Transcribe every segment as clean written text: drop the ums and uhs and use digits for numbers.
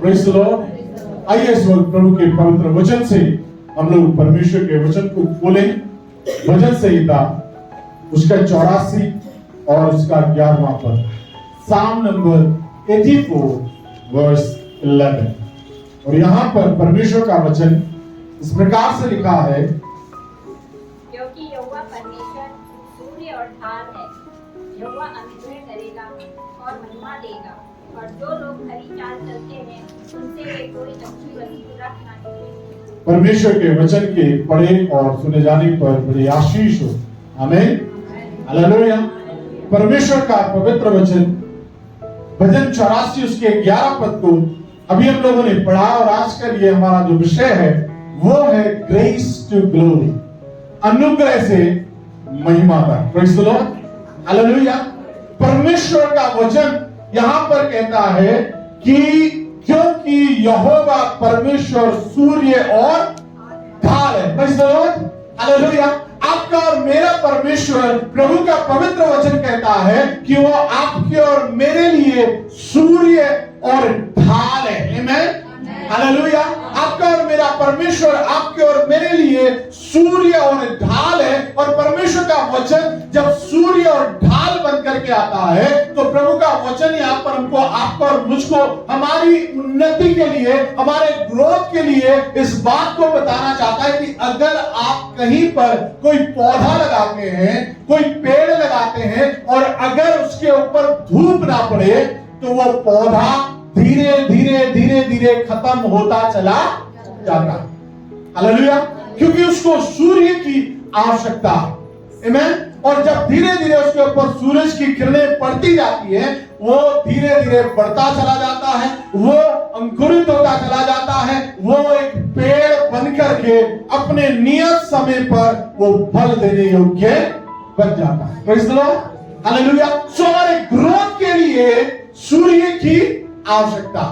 Praise the Lord. आइए इस वक्त प्रभु के पवित्र वचन से हम लोग परमेश्वर के वचन को खोलें। वचन संहिता उसका 84 और उसका 11वां पद, साम नंबर 84 वर्स 11। और यहां पर परमेश्वर का वचन इस प्रकार से लिखा है, क्योंकि यहोवा परमेश्वर सूर्य और ढाल है, यहोवा अनुग्रह करेगा और महिमा देगा, और जो लोग खरी चाल चलते हैं उनसे वे कोई अच्छी वस्तु रख ना सके। परमेश्वर के वचन के पढ़े और सुने जाने पर बड़ी आशीष हो। आमीन, हालेलुया। परमेश्वर का पवित्र वचन भजन 84 उसके 11 पद को अभी हम लोगों ने पढ़ा, और आज का लिए हमारा जो विषय है वो है ग्रेस टू ग्लोरी, अनुग्रह से महिमा तक। Praise the Lord, hallelujah. परमेश्वर का वचन यहां पर कहता है कि क्योंकि यहोवा परमेश्वर सूर्य और ढाल है। Praise the Lord, hallelujah. आपका और मेरा परमेश्वर, प्रभु का पवित्र वचन कहता है कि वो आपके और मेरे लिए सूर्य और ढाल है। आमीन, हालेलुया। आपका और मेरा परमेश्वर आपके और मेरे लिए सूर्य और ढाल है। और परमेश्वर का वचन जब सूर्य और ढाल बन करके आता है तो प्रभु का वचन यहाँ पर हमको, आपको और मुझको हमारी उन्नति के लिए, हमारे ग्रोथ के लिए इस बात को बताना चाहता है कि अगर आप कहीं पर कोई पौधा लगाते हैं, कोई पेड़ लगाते हैं, और अगर उसके ऊपर धूप ना पड़े तो वो पौधा धीरे धीरे धीरे धीरे खत्म होता चला जाता है। हालेलुया। क्योंकि उसको सूर्य की आवश्यकता है। आमीन। और जब धीरे धीरे उसके ऊपर सूरज की किरणें पड़ती जाती है, वो धीरे धीरे बढ़ता चला जाता है, वो अंकुरित होता चला जाता है, वो एक पेड़ बन करके अपने नियत समय पर वो फल देने योग्य बन जाता है। Praise the Lord, hallelujah. So हमारे ग्रोथ के लिए सूर्य की आवश्यकता,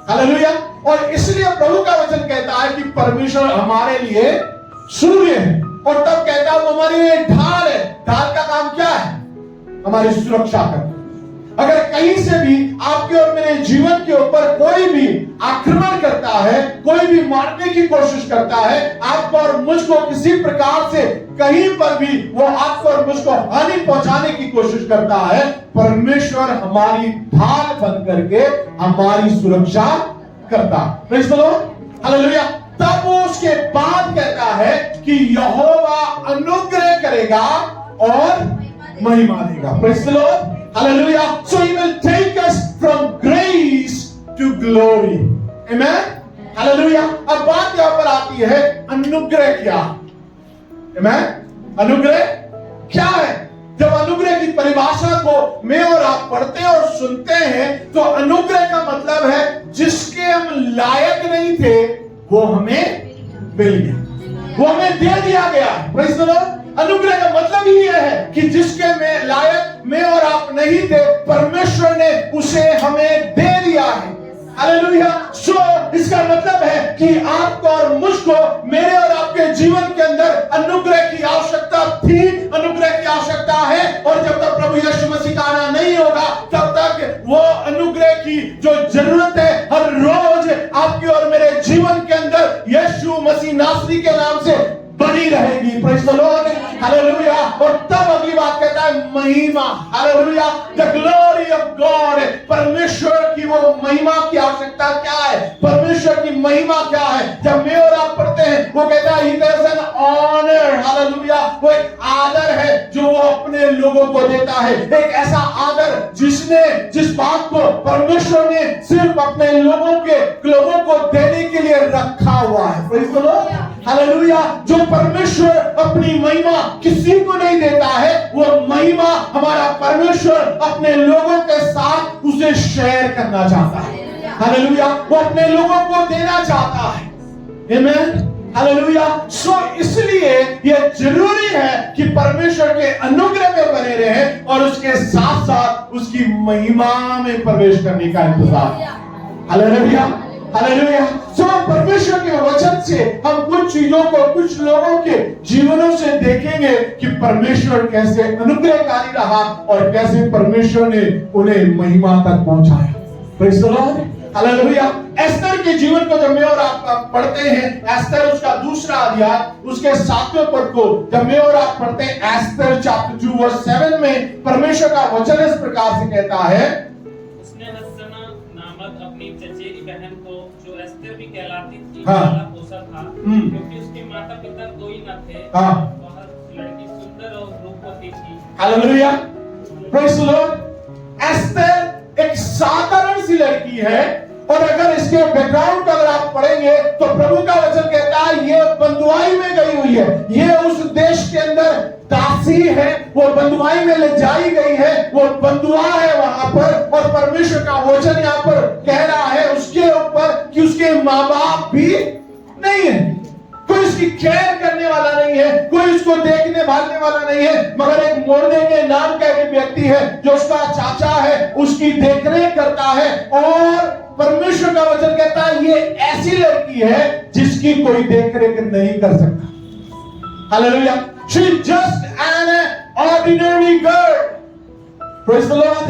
हालेलुया। और इसलिए प्रभु का वचन कहता है कि परमेश्वर हमारे लिए सूर्य है, और तब कहता है वो हमारे लिए ढाल है। ढाल का काम क्या है? हमारी सुरक्षा करना। अगर कहीं से भी आपके और मेरे जीवन के ऊपर कोई भी आक्रमण करता है, कोई भी मारने की कोशिश करता है, आपको और मुझको किसी प्रकार से कहीं पर भी वो आपको और मुझको हानि पहुंचाने की कोशिश करता है, परमेश्वर हमारी ढाल बन करके हमारी सुरक्षा करता है। Praise the Lord, hallelujah. तब वो उसके बाद कहता है कि यहोवा अनुग्रह करेगा और महिमा देगा। Praise the Lord, hallelujah. So he will take us from grace to glory. Amen, hallelujah. अब बात यहां पर आती है अनुग्रह क्या? Amen, अनुग्रह क्या है? जब अनुग्रह की परिभाषा को मैं और आप पढ़ते हैं और सुनते हैं तो अनुग्रह का मतलब है जिसके हम लायक नहीं थे वो हमें मिल गया, वो हमें दे दिया गया। Praise the Lord. अनुग्रह का मतलब ही यह है कि जिसके में लायक मैं और आप नहीं थे, परमेश्वर ने उसे हमें दे दिया है। हालेलुया। सो इसका मतलब है कि आपको और मुझको, मेरे और आपके जीवन के अंदर अनुग्रह की आवश्यकता थी, अनुग्रह की आवश्यकता है। और जब तक प्रभु यीशु मसीह का आना नहीं होगा तब तक वो अनुग्रह की जो जरूरत है हर रोज आपके और मेरे जीवन के अंदर यीशु मसीह नासरी के नाम से बनी रहेगी। Praise the Lord, hallelujah. और तब अगली बात कहता है महिमा, hallelujah. The glory of God, परमेश्वर की वो महिमा की आवश्यकता क्या है? परमेश्वर की महिमा क्या है? जब मैं और आप पढ़ते हैं वो कहता है there is an honour, hallelujah. वो एक आदर है जो वो अपने लोगों को देता है, एक ऐसा आदर जिस बात को परमेश्वर ने सिर्फ अपने लोगों को देने के लिए रखा हुआ है। Praise the Lord, hallelujah. जो परमेश्वर अपनी महिमा किसी को नहीं देता है, वो महिमा हमारा परमेश्वर अपने लोगों के साथ उसे शेयर करना चाहता है। हालेलुया। वो अपने लोगों को देना चाहता है। आमीन, हालेलुया। सो इसलिए यह जरूरी है कि परमेश्वर के अनुग्रह में बने रहे और उसके साथ साथ उसकी महिमा में प्रवेश करने का इंतजार। Hallelujah, hallelujah. सो परमेश्वर के वचन से हम कुछ चीजों को, कुछ लोगों के जीवनों से देखेंगे कि परमेश्वर कैसे अनुग्रहकारी रहा और कैसे परमेश्वर ने उन्हें महिमा तक पहुंचाया। Praise the Lord, hallelujah. Esther के जीवन को जब मैं और आप पढ़ते हैं, एस्तर उसका दूसरा अध्याय उसके 7वें पद को जब मैं और आप पढ़ते हैं, एस्तर चैप्टर 2 वर्स 7 में परमेश्वर का वचन इस प्रकार से कहता है, उसने हसना नामक अपनी चचेरी बहन को, जो एस्तर भी कहलाती थी, हाँ। पाला पोसा था, क्योंकि उसके माता पिता कोई न थे। हाँ। वह लड़की सुंदर और रूपवती थी। Hallelujah, praise the Lord. Esther एक साधारण सी लड़की है, और अगर इसके बैकग्राउंड को अगर आप पढ़ेंगे तो प्रभु का वचन कहता है ये बंधुआई में गई हुई है, ये उस देश के अंदर दासी है, वो बंधुआई में ले जाई गई है, वो बंधुआ है वहां पर। और परमेश्वर का वचन यहाँ पर कह रहा है उसके ऊपर कि उसके माँ बाप भी नहीं है, कोई उसकी केयर करने वाला नहीं है, कोई उसको देखने भालने वाला नहीं है, मगर एक मोर्दे के नाम का एक व्यक्ति है जो उसका चाचा है, उसकी देखरेख करता है। और परमेश्वर का वचन कहता है ये ऐसी लड़की है जिसकी कोई देखरेख नहीं कर सकता। Hallelujah. She is just an ordinary girl. Praise the Lord.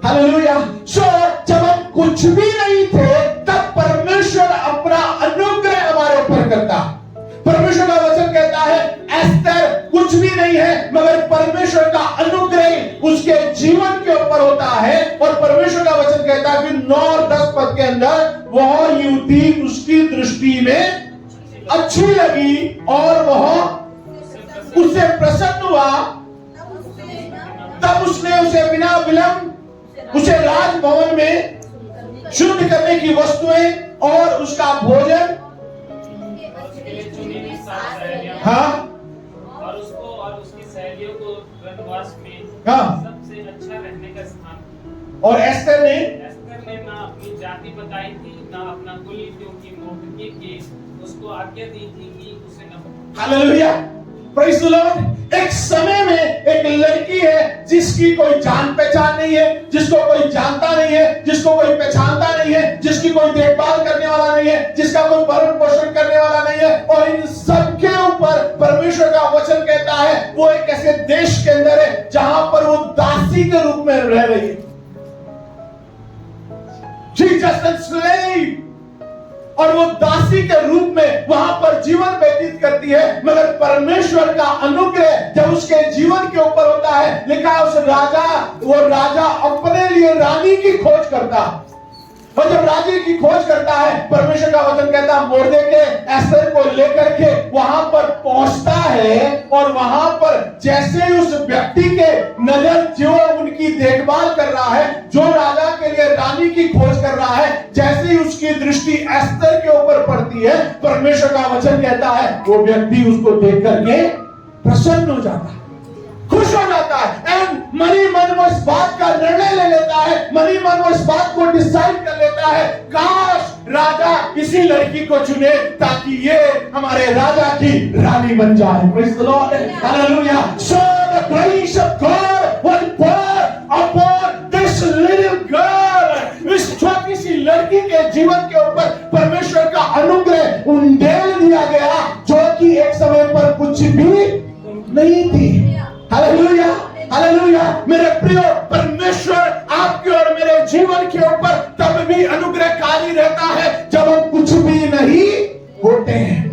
Hallelujah. So जब हम कुछ भी नहीं थे तब परमेश्वर अपना अनुग्रह हमारे ऊपर करता। परमेश्वर का वचन कहता है एस्तर कुछ भी नहीं है, मगर परमेश्वर का अनुग्रह उसके जीवन के ऊपर होता है। और परमेश्वर का वचन कहता है कि 9 और 10 पद के अंदर वह युवती उसकी दृष्टि में अच्छी लगी और वह उससे प्रसन्न हुआ। तब उसने उसे बिना विलंब उसे राजभवन में शुद्ध करने की वस्तुएं और उसका भोजन, हाँ, और उसको और उसकी सहेलियों को वनवास में हाँ, सबसे अच्छा रहने का स्थान। और एस्तर ने ना अपनी जाति बताई थी ना अपना कुल, क्योंकि मोर्दकी की उसको आज्ञा दी थी कि उसे न। Hallelujah, praise the Lord. एक समय में एक लड़की है जिसकी कोई जान पहचान नहीं है, जिसको कोई जानता नहीं है, जिसको कोई पहचानता नहीं है, जिसकी कोई देखभाल करने वाला नहीं है, जिसका कोई भरण पोषण करने वाला नहीं है। और इन सबके ऊपर परमेश्वर का वचन कहता है वो एक ऐसे देश के अंदर है जहां पर वो दासी के रूप में रह रही है। She is just a slave. और वो दासी के रूप में वहां पर जीवन व्यतीत करती है, मगर परमेश्वर का अनुग्रह जब उसके जीवन के ऊपर होता है, लिखा है वो राजा अपने लिए रानी की खोज करता। और जब राजी की खोज करता है, परमेश्वर का वचन कहता है मोर्देकै एस्तर को लेकर के वहां पर पहुंचता है। और वहां पर जैसे ही उस व्यक्ति के नजर जो उनकी देखभाल कर रहा है, जो राजा के लिए रानी की खोज कर रहा है, जैसे ही उसकी दृष्टि एस्तर के ऊपर पड़ती है, परमेश्वर का वचन कहता है वो व्यक्ति उसको देख करके प्रसन्न हो जाता है, खुश हो जाता है। एंड मनी मन वो इस बात का निर्णय ले लेता है, मनी मन वो इस बात को डिसाइड कर लेता है, काश राजा इसी लड़की को चुने ताकि ये हमारे राजा की रानी बन जाए। Praise the Lord, hallelujah. So the grace of God was poured upon this little girl। इस छोटी सी लड़की के जीवन के ऊपर परमेश्वर का अनुग्रह उंडेल दिया गया, जो कि एक समय पर कुछ भी नहीं थी। Hallelujah, hallelujah. मेरे प्रियो, परमेश्वर आपके और मेरे जीवन के ऊपर तब भी अनुग्रहकारी रहता है जब हम कुछ भी नहीं होते हैं।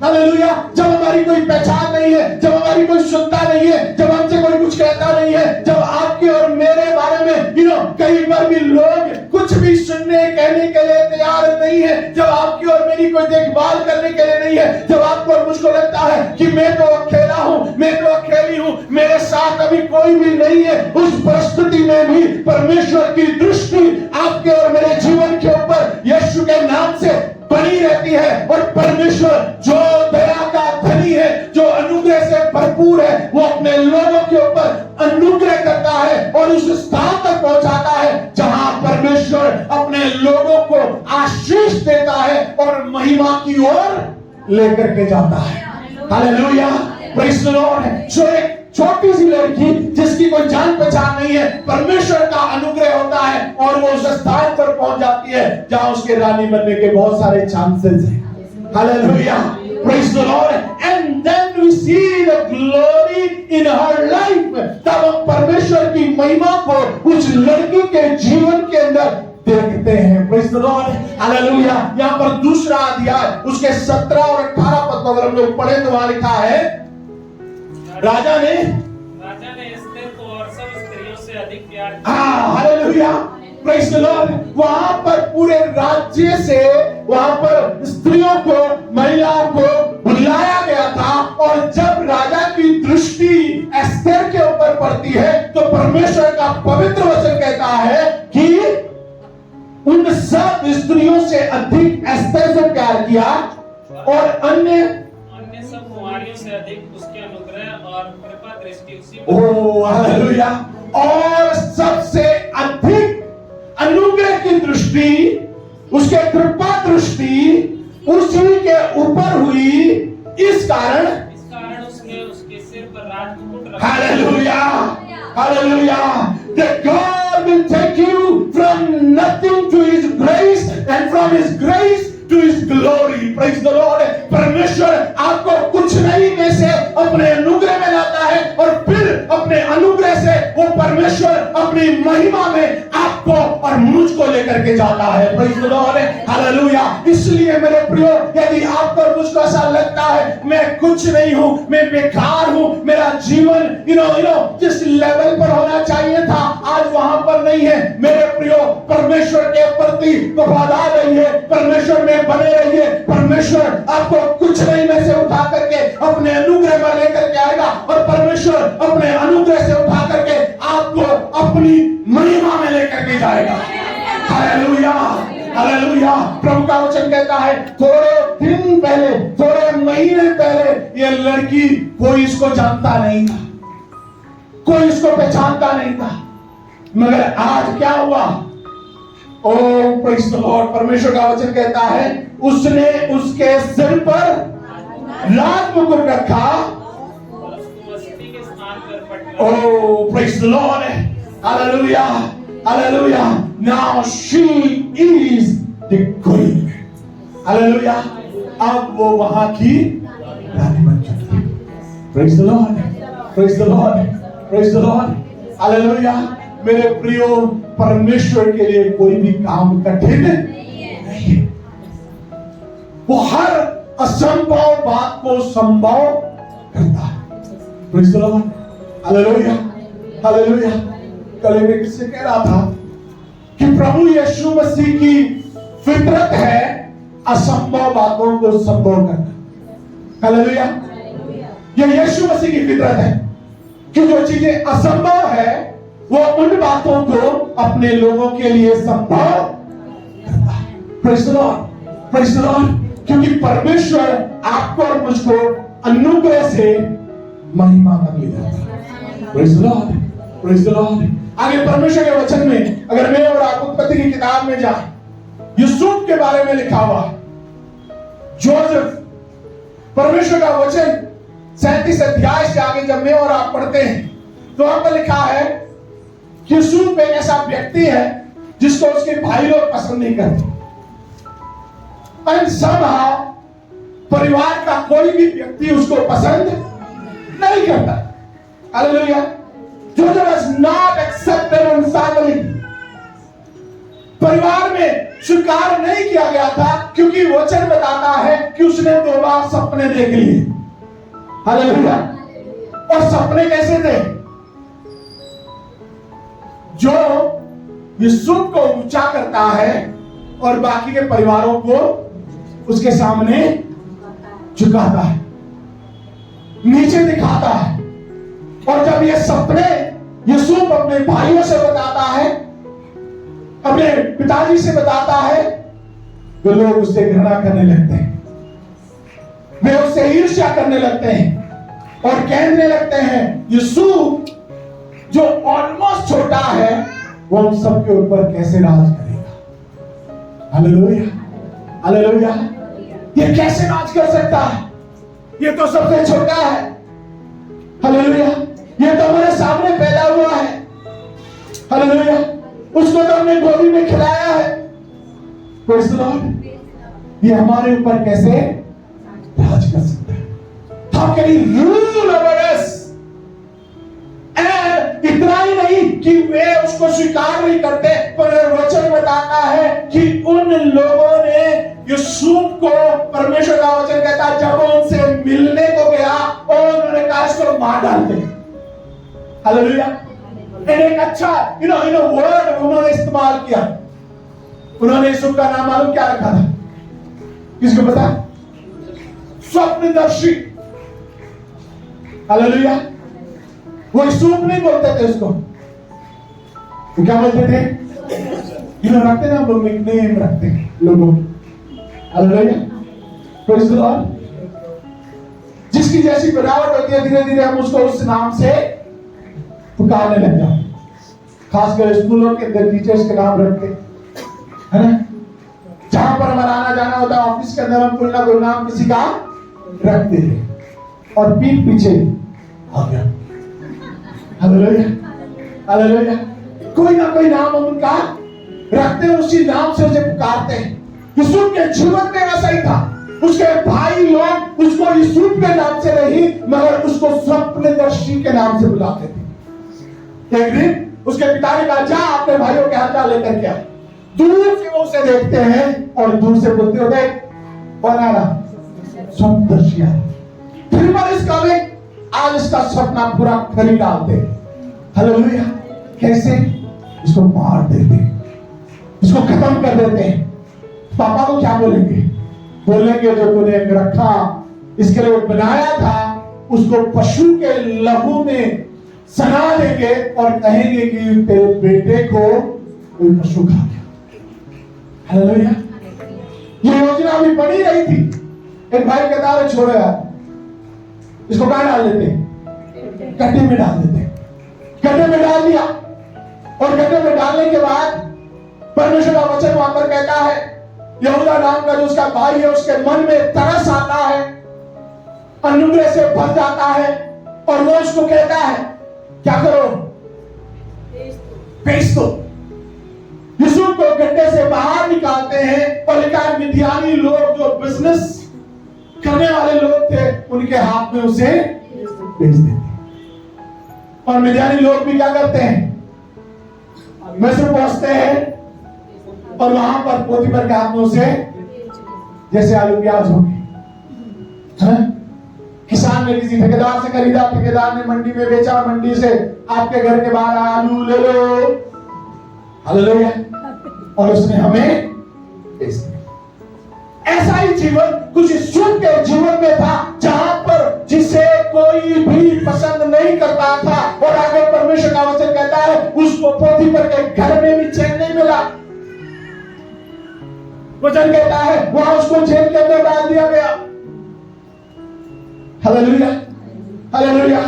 हालेलुया। जब हमारी कोई पहचान नहीं है, जब हमारी कोई सुनता नहीं है, जब हमसे कोई कुछ कहता नहीं है, जब आपके और मेरे बारे में कई बार भी लोग कुछ भी सुनने कहने के लिए तैयार नहीं है, जब आपकी और मेरी कोई देखभाल करने के लिए नहीं है, जब आपको और मुझको लगता है कि मैं तो अकेला हूं, मैं तो अकेली हूं, मेरे साथ अभी कोई भी नहीं है, उस परिस्थिति में भी परमेश्वर की दृष्टि आपके और मेरे जीवन के ऊपर यीशु के नाम से बनी रहती है। और परमेश्वर जो दया का धनी है, जो अनुग्रह से भरपूर है, वो अपने लोगों के ऊपर अनुग्रह करता है और उस स्थान तक पहुंचाता है जहां परमेश्वर अपने लोगों को आशीष देता है और महिमा की ओर लेकर के जाता है। Hallelujah, praise the Lord. जो एक छोटी सी लड़की जिसकी कोई जान पहचान नहीं है, परमेश्वर का अनुग्रह होता है और वो उस स्थान पर पहुंच जाती है जहां उसके रानी बनने के बहुत सारे चांसेस हैं। Hallelujah, praise the Lord. And then we see the glory in her life. तब हम परमेश्वर की महिमा को उस लड़की के जीवन के अंदर देखते हैं। Praise the Lord, hallelujah. यहाँ पर दूसरा अध्याय उसके 17 और 18 पद को अगर हम लोग पढ़े तो वहां लिखा है, राजा ने एस्तेर को और सब स्त्रियों से अधिक प्यार किया। Hallelujah, praise the Lord. वहां पर पूरे राज्य से वहां पर स्त्रियों को, महिलाओं को बुलाया गया था, और जब राजा की दृष्टि एस्तेर के ऊपर पड़ती है तो परमेश्वर का पवित्र वचन कहता है कि उन सब स्त्रियों से अधिक एस्तेर से प्यार किया, और अन्य सब कुमारियों से अधिक उसके अनुग्रह और कृपा दृष्टि उसी ओह हालेलुया, और सबसे अधिक अनुग्रह की दृष्टि, उसके कृपा दृष्टि उसी के ऊपर हुई। इस कारण उसके सिर पर राजमुकुट रखा। Hallelujah, hallelujah. That God will take you from nothing to His grace and from His grace to His glory. Praise the Lord. परमेश्वर आपको कुछ नहीं में से अपने अनुग्रह में लाता है, और फिर अपने अनुग्रह से वो परमेश्वर अपनी महिमा में आपको और मुझको लेकर के जाता है। Praise the Lord. हालेलुया। इसलिए मेरे प्रियो, यदि आपको और मुझको ऐसा लगता है मैं कुछ नहीं हूं, मैं बेकार हूं, मेरा जीवन जिस लेवल पर होना चाहिए था आज वहां पर नहीं है, मेरे प्रियो परमेश्वर के प्रति वफादार रहिए, परमेश्वर में बने रहिए। परमेश्वर आपको कुछ नहीं में से उठा करके अपने अनुग्रह में लेकर के आएगा, और परमेश्वर अपने अनुग्रह से उठा करके आपको अपनी महिमा में लेकर के जाएगा। Hallelujah, hallelujah. प्रभु का वचन कहता है, थोड़े दिन पहले, थोड़े महीने पहले ये लड़की कोई इसको जानता नहीं था, कोई इसको पहचानता नहीं था, मगर आज क्या हुआ? ओ प्रेज़ द लॉर्ड। परमेश्वर का वचन कहता है उसने उसके सिर पर राजमुकुट रखा। Oh praise the Lord, hallelujah, hallelujah. Now she is the queen, hallelujah. अब वो वहां की रानी बन चुकी है। Praise the lord, praise the lord, praise the Lord, hallelujah. मेरे प्रियो, परमेश्वर के लिए कोई भी काम कठिन नहीं है। वो हर असंभव बात को संभव करता है। Praise the Lord, hallelujah, hallelujah. कल मैं किससे कह रहा था कि प्रभु यीशु मसीह की फितरत है असंभव बातों को संभव करना। हालेलुया। ये यीशु मसीह की फितरत है कि जो चीजें असंभव है वो उन बातों को अपने लोगों के लिए संभव करता है। Praise the lord, praise the Lord. क्योंकि परमेश्वर आपको और मुझको अनुग्रह से महिमा तक ले जाता है। Praise the lord, praise the Lord. आगे परमेश्वर के वचन में अगर मैं और आप उत्पत्ति की किताब में जाए, यूसुफ के बारे में लिखा हुआ है, जोसेफ। परमेश्वर का वचन 37 अध्याय से आगे जब मैं और आप पढ़ते हैं तो वहां पर लिखा है कि यूसुफ एक ऐसा व्यक्ति है जिसको उसके भाई लोग पसंद नहीं करते, और somehow परिवार का कोई भी व्यक्ति उसको पसंद नहीं करता। Hallelujah. Joseph was not accepted in family. परिवार में स्वीकार नहीं किया गया था, क्योंकि वचन बताता है कि उसने 2 बार सपने देख लिए। हालेलुया। और सपने कैसे थे? जो यूसुफ को ऊंचा करता है और बाकी के परिवारों को उसके सामने झुकाता है, नीचे दिखाता है। और जब ये सपने यूसुफ अपने भाइयों से बताता है, अपने पिताजी से बताता है, तो लोग उससे घृणा करने लगते हैं, वे उससे ईर्ष्या करने लगते हैं और कहने लगते हैं यूसुफ जो ऑलमोस्ट छोटा है वो हम सबके ऊपर कैसे राज करेगा। Hallelujah, hallelujah. ये कैसे राज कर सकता है? ये तो सबसे छोटा है। हालेलुया। ये तो हमारे सामने पैदा हुआ है। हालेलुया। उसको तो हमने गोदी में खिलाया है। Praise the Lord. ये हमारे ऊपर कैसे राज कर सकता है? How can he rule over us? इतना ही नहीं कि वे उसको स्वीकार नहीं करते, पर वचन बताता परमेश्वर का वचन कहता है जब वो उनसे मिलने को गया और उन्होंने कहा इसको मार डालते। हालेलुया। एक अच्छा वर्ड उन्होंने इस्तेमाल किया। उन्होंने यूसुफ का नाम मालूम क्या रखा था? किसको पता? स्वप्नदर्शी। हालेलुया। वो यूसुफ नहीं बोलते थे उसको, तो क्या बोलते थे? रखते ना लोग, निकनेम रखते लोगों। हालेलुया। Praise the Lord. जिसकी जैसी बनावट होती है धीरे धीरे हम उसको उस नाम से पुकारने लग जाते। खासकर स्कूलों के अंदर टीचर्स के नाम रखते है ना। जहां पर हमारा आना जाना होता है ऑफिस के अंदर हम कोई ना कोई नाम किसी का रखते हैं और पीठ पीछे आ गया। हालेलुया। हालेलुया। कोई ना कोई नाम हम उनका रखते हैं, उसी नाम से उसे पुकारते हैं। यूसुफ के जीवन में वैसा ही था। उसके भाई लोग उसको यूसुफ के नाम से नहीं मगर उसको स्वप्नदर्शी के नाम से बुलाते थे। एक दिन उसके पिता ने कहा जा अपने भाइयों के हाथ लेकर के आ। दूर से वो उसे देखते हैं और दूर से बोलते हो देख कौन आ रहा? स्वप्नदर्शी आ रहा। फिर पर इसका आज इसका सपना पूरा खरी डालते। हालेलुया। कैसे? इसको मार देते, इसको खत्म कर देते हैं। पापा को क्या बोलेंगे? बोलेंगे जो तूने रखा इसके लिए बनाया था उसको पशु के लहू में सना देंगे और कहेंगे कि तेरे बेटे को कोई पशु खा गया। हालेलुया। ये योजना भी बनी रही थी। एक भाई कहता है छोड़ो यार, इसको कहां डाल देते? गड्ढे में डाल देते। गड्ढे में डाल दिया और गड्ढे में डालने के बाद परमेश्वर का वचन वहां पर कहता है यहूदा नाम का जो उसका भाई है उसके मन में तरस आता है, अनुग्रह से भर जाता है और वो उसको कहता है क्या करो? बेच दो। यूसुफ को गड्ढे से बाहर निकालते हैं और लिखा है मिद्यानी लोग जो बिजनेस करने वाले लोग थे उनके हाथ में उसे बेच देते। और मिद्यानी लोग भी क्या करते हैं? मिस्र पहुंचते हैं और वहां पर पोतीफर के हाथ में उसे जैसे आलू प्याज हो गए। किसान ने किसी ठेकेदार से खरीदा, ठेकेदार ने मंडी में बेचा, मंडी से आपके घर के बाहर आलू ले लो। हालेलुया। और उसने हमें बेच दिया। ऐसा ही जीवन कुछ यूसुफ के जीवन में था जहां पर जिसे कोई भी पसंद नहीं करता था और आगे परमेश्वर का वचन कहता है उसको पोतीफर के घर में भी चैन नहीं मिला। वचन कहता है वहां उसको जेल के अंदर डाल दिया गया। हालेलुया। हालेलुया।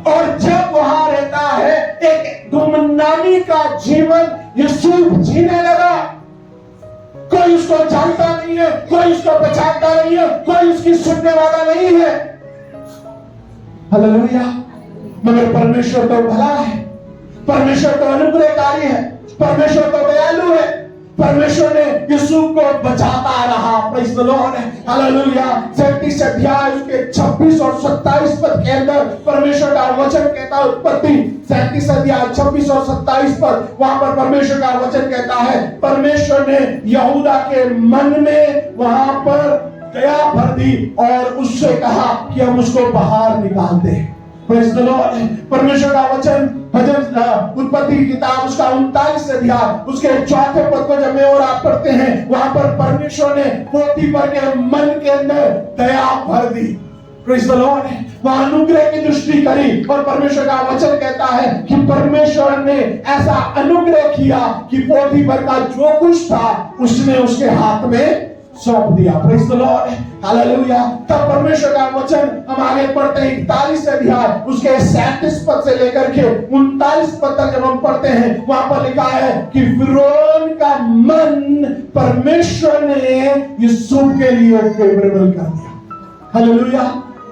और जब वहां रहता है एक गुमनामी का जीवन यूसुफ जीने लगा। कोई उसको जानता नहीं है, कोई उसको पहचानता नहीं है, कोई उसकी सुनने वाला नहीं है। हालेलुया। मगर परमेश्वर तो भला है, परमेश्वर तो अनुग्रहकारी है, परमेश्वर तो दयालु है। परमेश्वर ने यूसुफ को बचाता रहा। Praise the Lord. हालेलुया। 37 अध्याय उसके 26 और 27 पद के अंदर परमेश्वर का वचन कहता है, उत्पत्ति 37 अध्याय 26 और 27 पद, वहां पर परमेश्वर का वचन कहता है परमेश्वर ने यहूदा के मन में वहां पर दया भर दी और उससे कहा कि हम उसको बाहर निकाल दें। Praise the Lord. परमेश्वर का वचन भजन उत्पत्ति किताब उसका 39 अध्याय उसके 4 पद को जब मैं और आप पढ़ते हैं वहां पर परमेश्वर ने पोतीफर के मन के अंदर दया भर दी। Praise the Lord. वहां अनुग्रह की दृष्टि करी और परमेश्वर का वचन कहता है कि परमेश्वर ने ऐसा अनुग्रह किया कि पोतीफर का जो कुछ था उसने उसके हाथ में सौंप दिया। Praise the Lord. हालेलुया। तब परमेश्वर का वचन हम आगे पढ़ते हैं 41 अध्याय उसके 37 पद से लेकर के 39 पद तक जब हम पढ़ते हैं वहां पर लिखा है कि फिरौन का मन परमेश्वर ने यूसुफ के लिए फेवरेबल कर दिया। हालेलुया।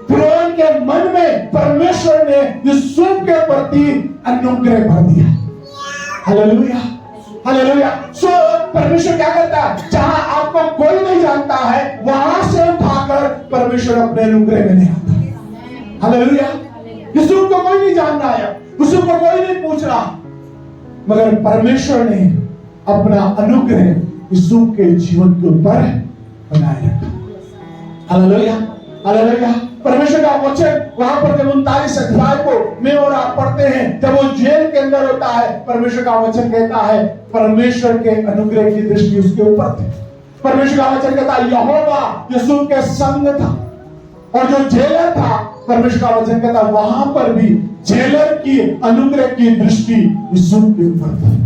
फिरौन के मन में परमेश्वर ने यूसुफ के प्रति अनुग्रह भर दिया। हालेलुया। हालेलुया। सो परमेश्वर क्या करता है? जहां आपको कोई नहीं जानता है वहां से उठाकर परमेश्वर अपने अनुग्रह में ले आता है। हालेलुया। यूसुफ को कोई नहीं जान रहा है, यूसुफ को कोई नहीं पूछ रहा, मगर परमेश्वर ने अपना अनुग्रह यूसुफ के जीवन के ऊपर बनाए रखा। Hallelujah, hallelujah. परमेश्वर का वचन वहां पर जब 39 अध्याय को मैं और आप पढ़ते हैं, जब वो जेल के अंदर होता है, परमेश्वर का वचन कहता है परमेश्वर के अनुग्रह की दृष्टि उसके ऊपर थी। परमेश्वर का वचन कहता है यहोवा यूसुफ के संग था, और जो जेलर था, परमेश्वर का वचन कहता है वहां पर भी जेलर की अनुग्रह की दृष्टि यूसुफ के ऊपर थी।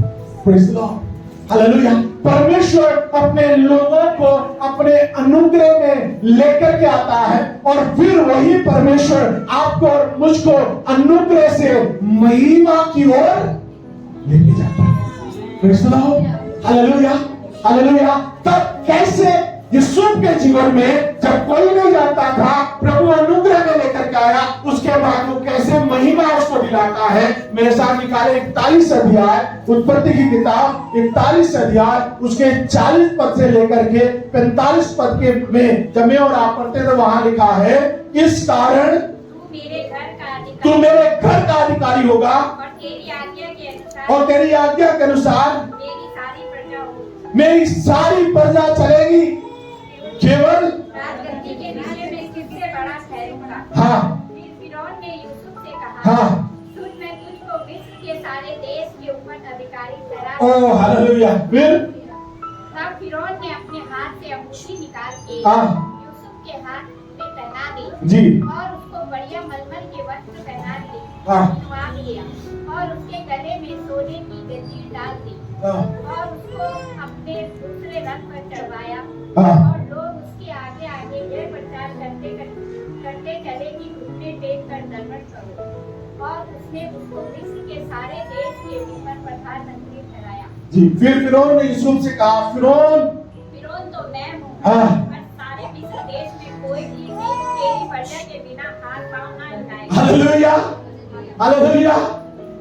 Praise the Lord, hallelujah. परमेश्वर अपने लोगों को अपने अनुग्रह में लेकर के आता है, और फिर वही परमेश्वर आपको और मुझको अनुग्रह से महिमा की ओर लेके जाता है। Praise the Lord, hallelujah, hallelujah. तब कैसे यूसुफ के जीवन में जब कोई नहीं जानता था, प्रभु अनुग्रह में लेकर के आया, उसके बाद वो कैसे महिमा उसको दिलाता है। मेरे साथ निकाले 41 अध्याय, उत्पत्ति की किताब 41 अध्याय, उसके 40 पद से लेकर के 45 पद के में जब मैं और आप पढ़ते तो वहां लिखा है, इस कारण तू मेरे घर का अधिकारी होगा, और तेरी आज्ञा के अनुसार मेरी सारी प्रजा चलेगी। केवल राजगद्दी के नीचे में किससे बड़ा ठहरूंगा। हाँ, फिर फिरौन ने यूसुफ से कहा, हाँ, सुन, मैं तुझको मिस्र के सारे देश के ऊपर अधिकारी ठहरा। ओ हालेलुया। फिर तब फिरौन ने अपने हाथ से अंगूठी निकाल के हाँ, यूसुफ के हाथ में पहना दी, जी, और उसको बढ़िया मलमल के वस्त्र पहना दिए, हाँ, बांध लिया, और उसके गले में सोने की जंजीर डाल दी, हाँ, और उसको अपने दूसरे रथ पर चढ़वाया, हाँ, और लोग उसके आगे आगे यह प्रचार करते चले कि घुटने टेक कर दंडवत करो, और उसने उसको मिस्र के सारे देश के ऊपर प्रधानमंत्री ठहराया। जी। फिर फिरौन ने यूसुफ से कहा, फिरौन तो मैं हूँ, हाँ, और सारे मिस्र देश में कोई भी तेरी प्रजा के बिना हाथ पांव ना हिलाएगा। Hallelujah, hallelujah,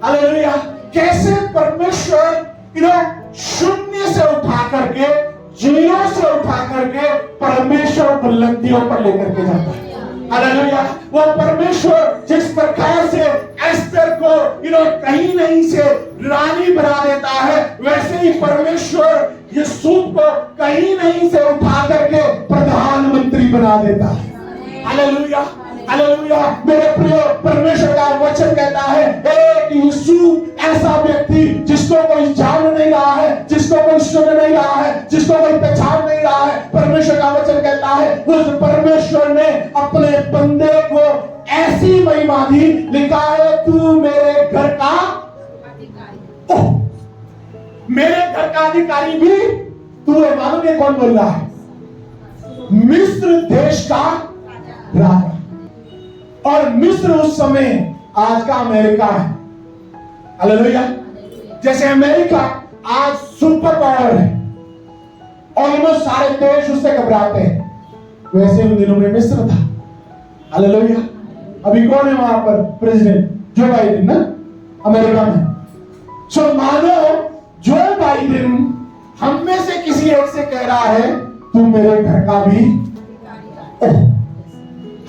hallelujah. कैसे परमेश्वर शून्य से उठा करके, जीरो से उठा करके परमेश्वर बुलंदियों पर लेकर के जाता है। हालेलुया। वो परमेश्वर जिस प्रकार से एस्तर को कहीं नहीं से रानी बना देता है, वैसे ही परमेश्वर यूसुफ को कहीं नहीं से उठा करके प्रधानमंत्री बना देता है। Hallelujah, hallelujah. मेरे प्रिय, परमेश्वर का वचन कहता है एक यूसुफ ऐसा व्यक्ति जिसको कोई जान नहीं रहा है, जिसको कोई सुन नहीं रहा है, जिसको कोई पहचान नहीं रहा है, परमेश्वर का वचन कहता है उस परमेश्वर ने अपने बंदे को ऐसी महिमा दी, लिखा है तू मेरे घर का मेरे घर का अधिकारी भी तू है। मालूम है कौन बोल रहा है? मिस्र देश का राजा। और मिस्र उस समय आज का अमेरिका है। हालेलुया। जैसे अमेरिका आज सुपर पावर है, ऑलमोस्ट सारे देश उससे घबराते हैं, वैसे उन दिनों में मिस्र था। हालेलुया। अभी कौन है वहां पर प्रेसिडेंट? जो बाइडेन ना, अमेरिका में। सो मानो जो बाइडेन हम में से किसी एक से कह रहा है तू मेरे घर का भी।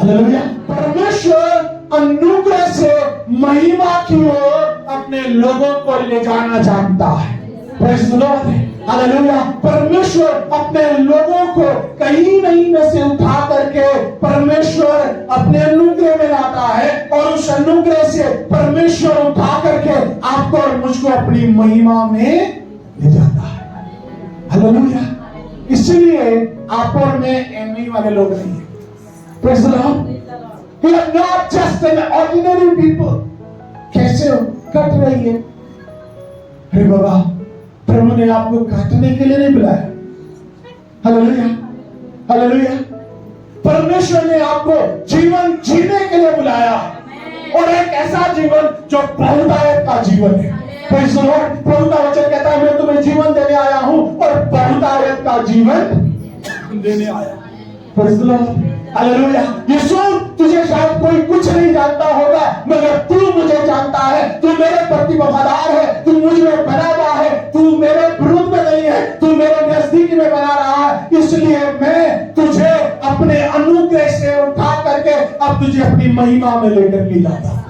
हालेलुया। परमेश्वर अनुग्रह से महिमा की ओर अपने लोगों को ले जाना जानता है। Praise the Lord, hallelujah. परमेश्वर अपने लोगों को कहीं नहीं में से उठा करके परमेश्वर अपने अनुग्रह में लाता है, और उस अनुग्रह से परमेश्वर उठा करके आपको और मुझको अपनी महिमा में ले जाता है। हालेलुया। इसलिए आप और मैं एमई वाले लोग नहीं है। Praise the Lord. We are not just an ordinary people. कैसे हो? कट रही है। अरे बाबा, प्रभु ने आपको काटने के लिए नहीं बुलाया। Hallelujah, hallelujah. परमेश्वर ने आपको जीवन जीने के लिए बुलाया, और एक ऐसा जीवन जो बहुतायत का जीवन है। Praise the Lord. प्रभु का वचन कहता है मैं तुम्हें जीवन देने आया हूं, और बहुतायत का जीवन देने आया। Praise the Lord. हालेलुया। यीशु, तुझे शायद कोई कुछ नहीं जानता होगा, मगर तू मुझे जानता है। तू मेरे प्रति वफादार है, तू मुझ में बना हुआ है, तू मेरे विरुद्ध में नहीं है, तू मेरे नजदीक में बना रहा है। इसलिए मैं तुझे अपने अनुग्रह से उठा करके अब तुझे अपनी महिमा में लेकर के जाता हूं।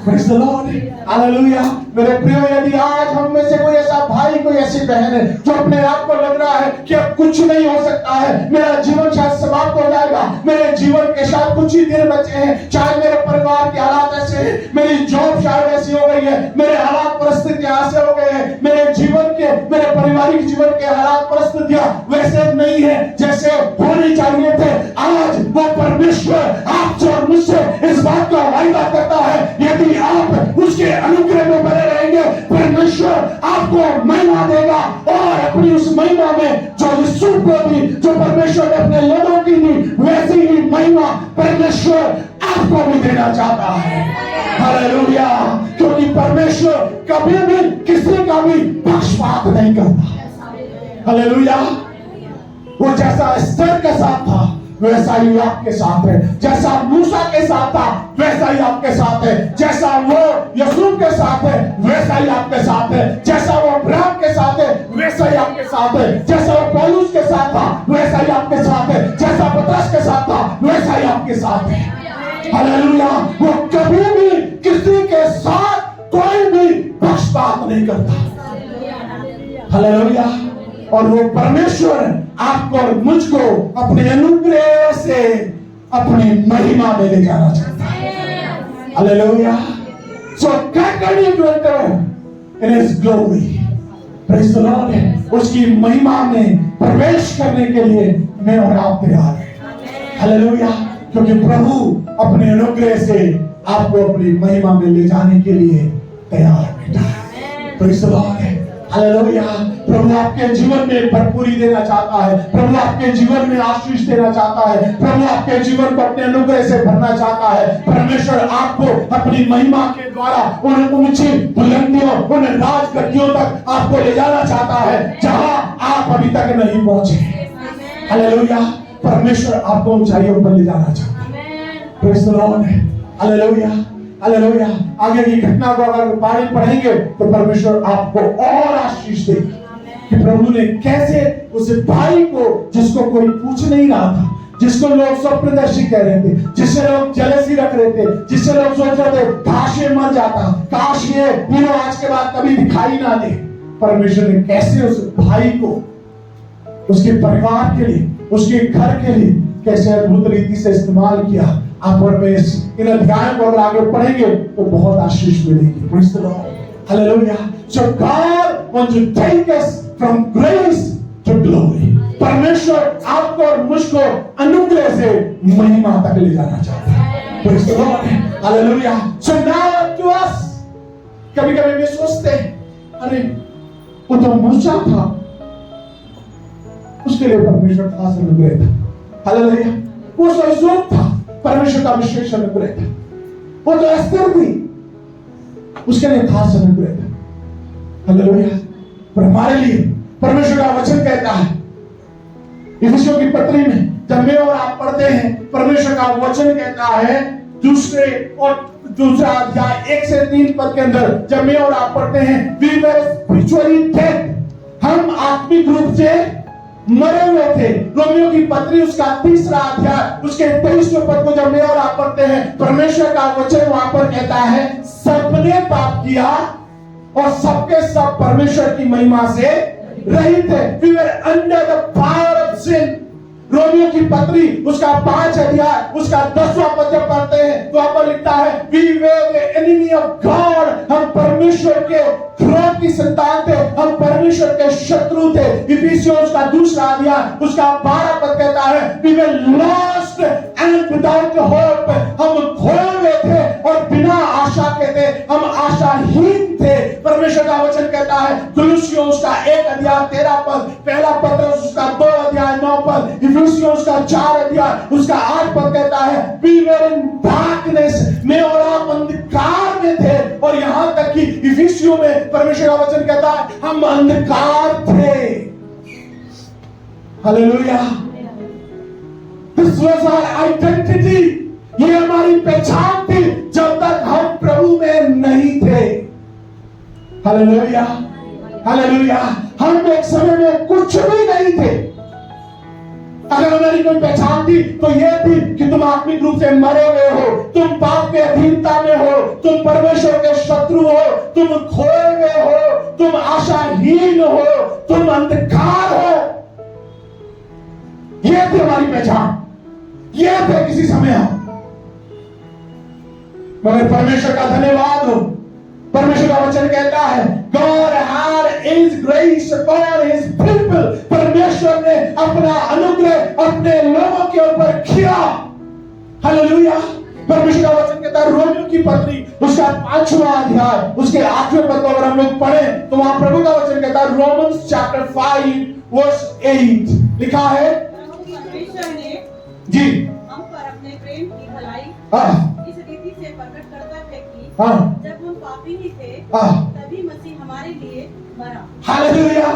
Praise the Lord. हालेलुया। मेरे प्रियो, यदि आज हम में से कोई ऐसा भाई कोई ऐसी बहन है जो अपने आप को लग रहा है कि अब कुछ नहीं हो सकता है, मेरा जीवन शायद समाप्त हो जाएगा, मेरे जीवन के शायद कुछ ही दिन बचे हैं, चाहे मेरे परिवार के हालात ऐसे हैं, मेरी जॉब शायद ऐसी हो गई है, मेरे हालात परिस्थितियां ऐसे हो गए हैं, मेरे जीवन के, मेरे पारिवारिक जीवन के हालात परिस्थितियां वैसे नहीं है जैसे होनी चाहिए थे। आज वो परमेश्वर आपसे और मुझसे इस बात का वायदा करता है, यदि आप उसके अनुग्रह में बने रहेंगे, परमेश्वर आपको महिमा देगा और अपनी उस महिमा में जो यीशु को दी, जो परमेश्वर ने अपने लोगों की दी, वैसी ही महिमा परमेश्वर आपको भी देना चाहता है। हालेलुया। क्योंकि परमेश्वर कभी भी किसी का भी पक्षपात नहीं करता। हालेलुया। वो जैसा एस्तर के साथ था वैसा ही आपके साथ है, जैसा मूसा के साथ था वैसा ही आपके साथ है, जैसा वो यूसुफ के साथ है वैसा ही आपके साथ है, जैसा वो अब्राहम के साथ है वैसा ही आपके साथ है, जैसा वो पौलुस के साथ था वैसा ही आपके साथ है, जैसा पतरस के साथ था वैसा ही आपके साथ है। हालेलुया। वो कभी भी किसी के साथ कोई भी पक्षपात नहीं करता। हालेलुया। और वो परमेश्वर आपको और मुझको अपने अनुग्रह से अपनी महिमा में ले जाना चाहता है। Hallelujah. So continue to enter in His glory. Praise the Lord. उसकी महिमा में प्रवेश करने के लिए मैं और आप तैयार हैं। हालेलुया। क्योंकि प्रभु अपने अनुग्रह से आपको अपनी महिमा में ले जाने के लिए तैयार बैठा है। Praise the Lord. हालेलुया। प्रभु आपके जीवन में भरपूरी देना चाहता है, प्रभु आपके जीवन में आशीष देना चाहता है, प्रभु आपके जीवन को अपने अनुग्रह से भरना चाहता है। परमेश्वर आपको अपनी महिमा के द्वारा उन ऊंची बुलंदियों, उन राज गद्दियों तक आपको ले जाना चाहता है जहां आप अभी तक नहीं पहुंचे। हालेलुया। परमेश्वर आपको ऊंचाइयों पर ले जाना चाहता है। Praise the Lord. Hallelujah. Hallelujah. आगे की घटना को अगर पढ़ेंगे तो परमेश्वर आपको और आशीष देगी कि प्रभु ने कैसे उस भाई को, जिसको कोई पूछ नहीं रहा था, जिसको लोग स्वप्नदर्शी कह रहे थे, जिससे लोग जेलसी रख रहे थे, जिससे लोग सोच रहे थे काश ये मर जाता, काश ये आज के बाद कभी दिखाई ना दे, परमेश्वर ने कैसे उस भाई को उसके परिवार के लिए, उसके घर के लिए कैसे अद्भुत रीति से इस्तेमाल किया। आप और मैं इन अध्यायों को अगर आगे पढ़ेंगे तो बहुत आशीष मिलेगी। Praise the Lord. Hallelujah. So God wants to take us from grace to glory. परमेश्वर आपको और मुझको अनुग्रह से महिमा तक ले जाना चाहता है। Praise the Lord. Hallelujah. So now to us. कभी-कभी भी सोचते हैं, अरे वो तो मूसा था, उसके लिए परमेश्वर खास अनुग्रह था। हालेलुया। वो यूसुफ था, परमेश्वर का विशेष अनुग्रह था। वो तो एस्तर थी, उसके लिए खास अनुग्रह था। हालेलुया। पर हमारे लिए परमेश्वर का वचन कहता है इफिसियों की पत्री में, जब मैं और आप पढ़ते हैं, परमेश्वर का वचन कहता है दूसरा अध्याय 1 से 3 पद के अंदर, जब मैं और आप पढ़ते हैं, we were spiritually dead, हम आत्मिक रूप से मरे हुए थे। रोमियो की पत्री उसका 3रा अध्याय उसके 23वें पद को जब मैं और आप पढ़ते हैं, परमेश्वर का वचन वहां पर कहता है सबने पाप किया और सबके सब परमेश्वर की महिमा से रहित है। We were under the power of sin। Romeo की पत्री उसका 5 अध्याय उसका 10वां पद जब पढ़ते हैं तो वहां पर लिखता है we were the enemy of God। हम परमेश्वर के क्रोध की संतान थे, हम परमेश्वर के शत्रु थे। इफिसियों उसका 2रा अध्याय उसका 12 पद कहता है we were lost and without hope। हम खोए हुए थे और बिना आशा के थे, हम आशाहीन थे। परमेश्वर का वचन कहता है कुलुस्सियों उसका 1 अध्याय 13 पद, पहला पत्रस उसका 2 अध्याय 9 पद, इफिसियों उसका 4 अध्याय उसका 8 पद कहता है we were in darkness। मैं और आप अंधकार में थे। और यहां तक कि इफिसियों में परमेश्वर का वचन कहता है हम अंधकार थे। Hallelujah. This was our identity। ये हमारी पहचान थी जब तक हम प्रभु में नहीं थे। हालेलुया। हालेलुया। हम एक समय में कुछ भी नहीं थे। अगर हमारी कोई पहचान थी तो यह थी कि तुम आत्मिक रूप से मरे हुए हो, तुम पाप के अधीनता में हो, तुम परमेश्वर के शत्रु हो, तुम खोए हुए हो, तुम आशाहीन हो, तुम अंधकार हो। ये थी हमारी पहचान, ये थे किसी समय हम। मगर परमेश्वर का धन्यवाद हो, परमेश्वर का वचन कहता है God had His grace upon His people। परमेश्वर ने अपना अनुग्रह अपने लोगों के ऊपर किया। हालेलुया। परमेश्वर का वचन कहता है रोमियो की पत्री उसका 5वां अध्याय उसके 8वें पद को अगर हम लोग पढ़ें तो वहां प्रभु का वचन कहता है रोमन्स चैप्टर 5 वर्स 8 लिखा है परमेश्वर ने जी हम पर अपने प्रेम की भलाई इस रीति से प्रकट करता है कि जब हम पापी ही थे तभी मसीह हमारे लिए मरा। Hallelujah,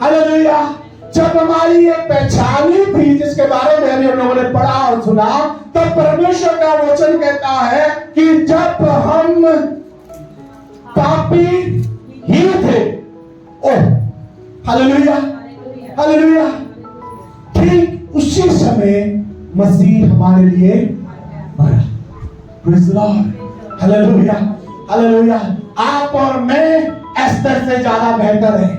hallelujah. जब हमारी ये पहचान ही थी जिसके बारे में अभी हम लोगों ने पढ़ा और सुना, तब परमेश्वर का वचन कहता है कि जब हम पापी ही थे, ओह हालेलुया, हालेलुया, ठीक उसी समय मसीह हमारे लिए मरा। Praise the Lord, hallelujah, hallelujah. आप और मैं एस्तर से ज्यादा बेहतर है,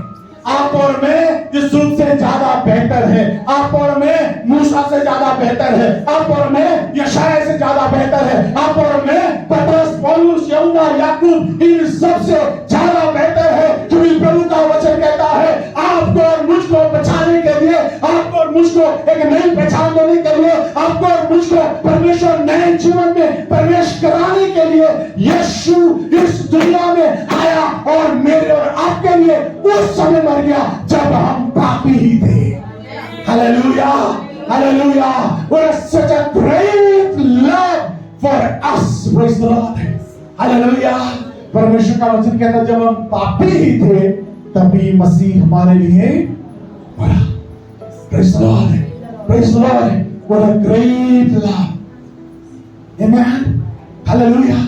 आप और मैं यूसुफ से ज्यादा बेहतर है, आप और मैं मूसा से ज्यादा बेहतर है, आप और मैं यशाया से ज्यादा बेहतर है, आप और मैं पतरस, पौलुस, यूहन्ना, याकूब इन सब से ज्यादा बेहतर है। क्योंकि प्रभु का वचन कहता है आपको और मुझको बचाने के लिए, आपको और मुझको एक नई पहचान देने के लिए, आपको और मुझको परमेश्वर नए जीवन में प्रवेश कराने के लिए यीशु इस दुनिया में आया और मेरे और आपके लिए उस समय मर गया जब हम पापी ही थे। Hallelujah, hallelujah. What such a great love for us, praise the Lord, hallelujah. परमेश्वर का वचन कहता है जब हम पापी ही थे तभी मसीह हमारे लिए मरा। Praise the Lord, praise the Lord, what a great love, amen, hallelujah.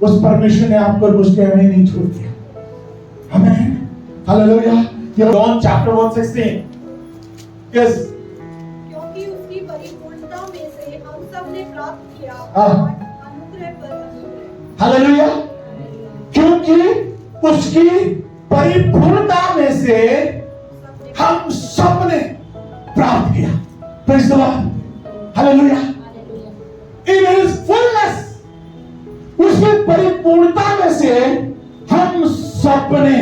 उस परमेश्वर ने आपको मुझको हमें नहीं छोड़ दिया, आमेन, हालेलुया। John chapter 1:16, yes, क्योंकि उसकी परिपूर्णता में से हम सब ने प्राप्त किया अनुग्रह पर अनुग्रह। हालेलुया। क्योंकि उसकी परिपूर्णता में से हम सब ने प्राप्त किया। Praise the Lord, hallelujah. In his fullness, उसकी परिपूर्णता में से हम सब ने,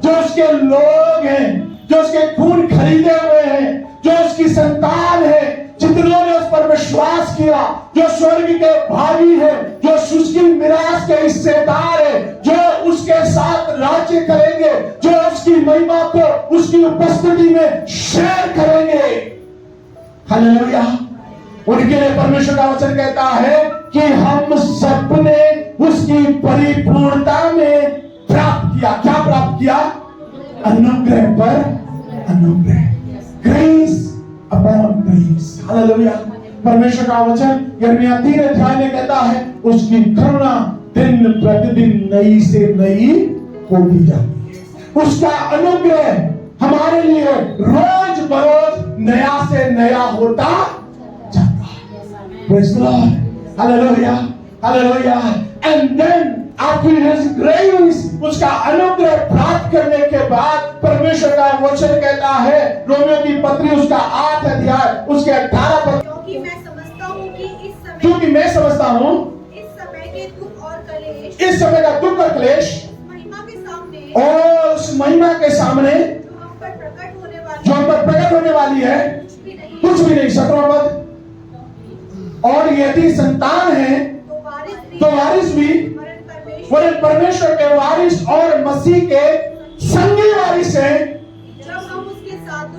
जो उसके लोग हैं, जो उसके खून खरीदे हुए हैं, जो उसकी संतान है, जितनों ने उस पर विश्वास किया, जो स्वर्ग के भागी है, जो उसकी मिरास के हिस्सेदार है, जो उसके साथ राज्य करेंगे, जो उसकी महिमा को उसकी उपस्थिति में शेयर करेंगे। हालेलुया। उनके लिए परमेश्वर का वचन कहता है कि हम सब ने उसकी परिपूर्णता में प्राप्त किया। क्या प्राप्त किया? अनुग्रह पर अनुग्रह, ग्रेस अपॉन ग्रेस। हालेलुया। परमेश्वर का वचन यिर्मयाह 3 अध्याय में कहता है उसकी करुणा दिन प्रतिदिन नई से नई होती जाती है। उसका अनुग्रह हमारे लिए रोज बरोज नया से नया होता जाता है। Praise the Lord, hallelujah, hallelujah. And then after his grace, उसका अनुग्रह प्राप्त करने के बाद परमेश्वर का वचन कहता है रोमियो की पत्री उसका 8 अध्याय उसके 18 पद, क्योंकि मैं समझता हूँ कि क्योंकि मैं समझता हूँ इस समय के दुख और कलेश, इस समय का दुख और क्लेश महिमा के सामने, और उस महिमा के सामने जो हम पर प्रकट होने वाली है कुछ भी नहीं। 17 पद, और यदि संतान है तो वारिस भी, वरन परमेश्वर के वारिस और मसीह के संगी वारिस हैं,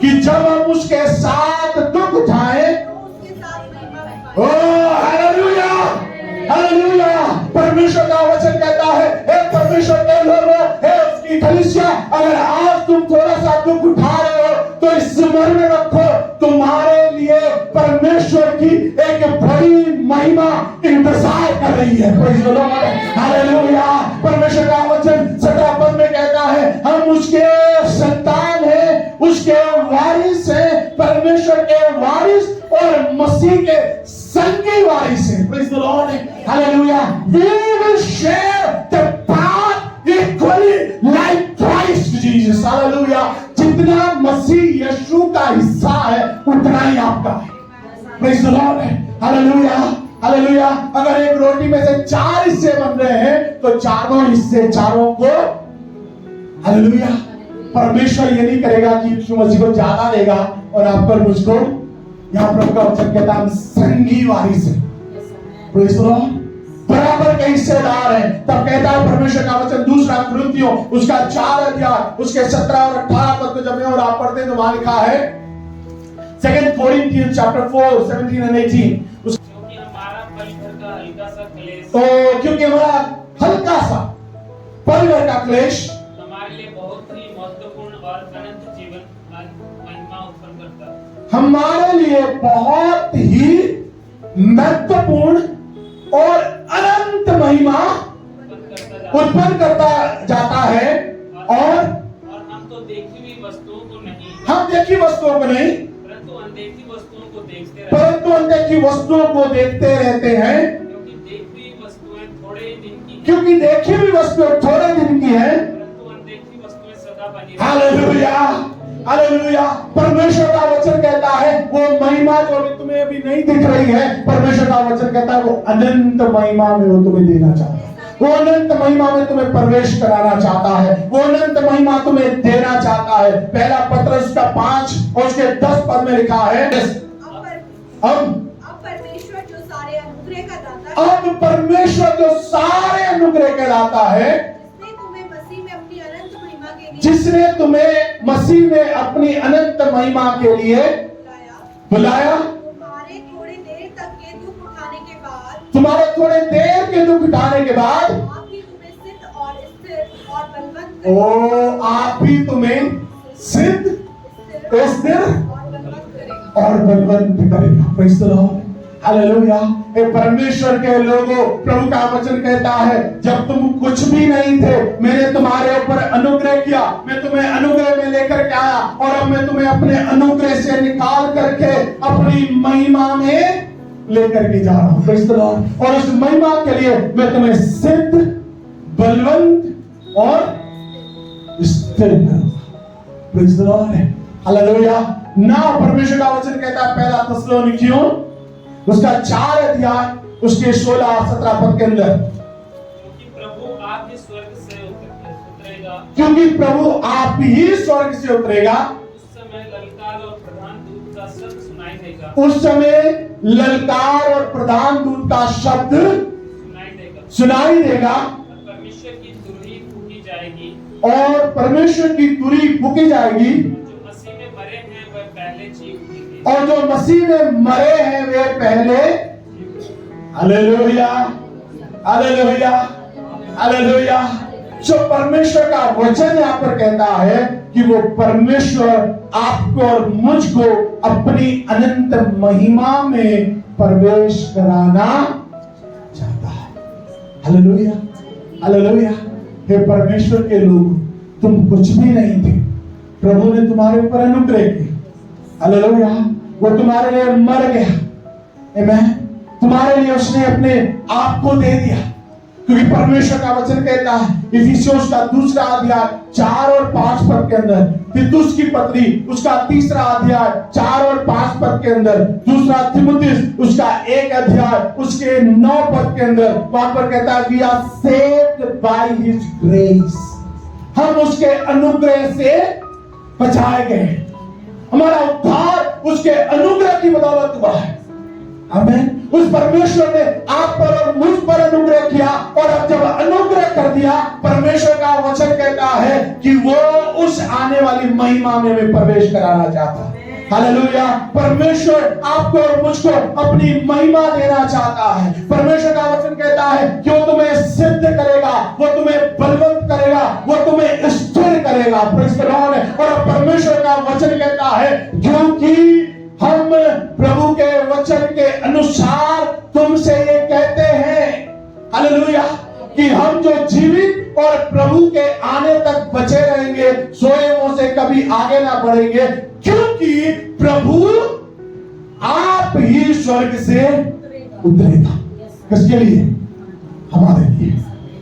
कि जब हम उसके साथ दुख उठाएं ओ हालेलुया, हालेलुया। परमेश्वर का वचन कहता है हे परमेश्वर के लोगों, हे उसकी कलीसिया, अगर आज तुम थोड़ा सा दुख उठा रहे हो तो स्मरण में रखो तुम्हारे लिए परमेश्वर की एक बड़ी महिमा इंतजार कर रही है। Praise the Lord, hallelujah. परमेश्वर का वचन 17 पद में कहता है हम उसके संतान हैं, उसके वारिस हैं, परमेश्वर के वारिस और मसीह के संगी वारिस हैं। Praise the Lord, hallelujah. We will share the path equally like Christ Jesus, hallelujah. जितना मसीह यीशु का हिस्सा है उतना ही आपका है। Praise the Lord, hallelujah, hallelujah. अगर एक रोटी में से 4 हिस्से बन रहे हैं तो चारों हिस्से चारों को, हालेलुया। परमेश्वर ये नहीं करेगा कि यीशु मसीह को ज्यादा देगा और आप पर मुझको, यहाँ प्रभु का वचन कहता है हम संगी वारिस है, प्रेज द लॉर्ड, बराबर के हिस्सेदार है। तब कहता है परमेश्वर का वचन दूसरा कुरिन्थियों उसका 4 अध्याय उसके 17 और 18 पद को जब मैं और आप पढ़ते हैं तो वहां लिखा है 2 Corinthians chapter 4 17 and 18, क्योंकि हमारा पल भर का हल्का सा क्लेश तो क्योंकि हमारा हल्का सा पल भर का क्लेश हमारे लिए बहुत ही महत्वपूर्ण और अनंत जीवन महिमा उत्पन्न करता है। हमारे लिए बहुत ही महत्वपूर्ण और अनंत महिमा उत्पन्न करता जाता है। और हम तो देखी हुई वस्तुओं को नहीं, हम देखी वस्तुओं को नहीं परंतु अनदेखी वस्तुओं को देखते रहते हैं। परंतु अनदेखी वस्तुओं को देखते रहते हैं, क्योंकि देखी हुई वस्तुएं थोड़े दिन की हैं, क्योंकि देखी हुई वस्तुएं थोड़े दिन की है, परंतु अनदेखी वस्तुएं सदा बनी रहती हैं। Hallelujah, hallelujah. परमेश्वर का वचन कहता है वो महिमा जो अभी तुम्हें अभी नहीं दिख रही है, परमेश्वर का वचन कहता है वो अनंत महिमा में वो तुम्हें देना चाहता है, वो अनंत महिमा में तुम्हें प्रवेश कराना चाहता है, वो अनंत महिमा तुम्हें देना चाहता है। पहला पत्रस का 5 और उसके 10 पद में लिखा है अब परमेश्वर जो सारे अनुग्रह का दाता है, अब परमेश्वर जो सारे अनुग्रह का दाता है, जिसने तुम्हें मसीह में अपनी अनंत महिमा के लिए जिसने तुम्हें मसीह में अपनी अनंत महिमा के लिए बुलाया, तुम्हारे थोड़ी देर तक के दुख उठाने के बाद, तुम्हारे थोड़े देर के दुख उठाने के बाद आप ही तुम्हें सिद्ध और स्थिर और बलवंत ओ आप ही तुम्हें सिद्ध, स्थिर और बलवंत करेगा। Praise the Lord, hallelujah. हे परमेश्वर के लोगों, प्रभु का वचन कहता है जब तुम कुछ भी नहीं थे मैंने तुम्हारे ऊपर अनुग्रह किया, मैं तुम्हें अनुग्रह में लेकर के आया और अब मैं तुम्हें अपने अनुग्रह से निकाल करके अपनी महिमा में लेकर के जा रहा हूं। Praise the Lord. और उस महिमा के लिए मैं तुम्हें सिद्ध, बलवंत और स्थिर करूंगा। Praise the Lord, hallelujah. ना परमेश्वर का वचन कहता है पहला थिस्सलुनीकियों उसका 4 अध्याय उसके 16-17 पद के अंदर, क्योंकि प्रभु आप ही स्वर्ग से उतरेगा, क्योंकि प्रभु आप ही स्वर्ग से उतरेगा, उस समय ललकार और प्रधान दूत का शब्द सुनाई देगा, उस समय ललकार और प्रधान दूत का शब्द सुनाई देगा और परमेश्वर की तुरही फूकी जाएगी, और परमेश्वर की तुरही फूकी जाएगी, जो मसीह में मरे हैं वह पहले जी उठेंगे, और जो मसीह में मरे हैं वे पहले, हालेलुया, हालेलुया, हालेलुया। जो परमेश्वर का वचन यहाँ पर कहता है कि वो परमेश्वर आपको और मुझको अपनी अनंत महिमा में प्रवेश कराना चाहता है। Hallelujah, hallelujah. हे परमेश्वर के लोग, तुम कुछ भी नहीं थे, प्रभु ने तुम्हारे ऊपर अनुग्रह किया। हालेलुया। वो तुम्हारे लिए मर गया, आमीन। तुम्हारे लिए उसने अपने आप को दे दिया, क्योंकि परमेश्वर का वचन कहता है इफिसियों का 2 अध्याय 4 और 5 पद के अंदर, तीतुस की पत्री उसका 3 अध्याय 4 और 5 पद के अंदर, 2 तीमुथियुस उसका 1 अध्याय उसके 9 पद के अंदर, वहां पर कहता है we are saved by his grace, हम उसके अनुग्रह से बचाए गए, हमारा उद्धार उसके अनुग्रह की बदौलत हुआ है। आमीन। उस परमेश्वर ने आप पर और मुझ पर अनुग्रह किया, और अब जब अनुग्रह कर दिया, परमेश्वर का वचन कहता है कि वो उस आने वाली महिमा में प्रवेश कराना चाहता है। हालेलुया। परमेश्वर आपको और मुझको अपनी महिमा देना चाहता है। परमेश्वर का वचन कहता है कि वो तुम्हें सिद्ध करेगा, वो तुम्हें बलवंत करेगा, वो तुम्हें स्थिर करेगा। Praise the Lord. और परमेश्वर का वचन कहता है क्योंकि हम प्रभु के वचन के अनुसार तुमसे ये कहते हैं, हालेलुया, कि हम जो जीवित और प्रभु के आने तक बचे रहेंगे, सोए हुओं से कभी आगे ना बढ़ेंगे, क्योंकि प्रभु आप ही स्वर्ग से उतरेगा। किसके लिए? हमारे लिए।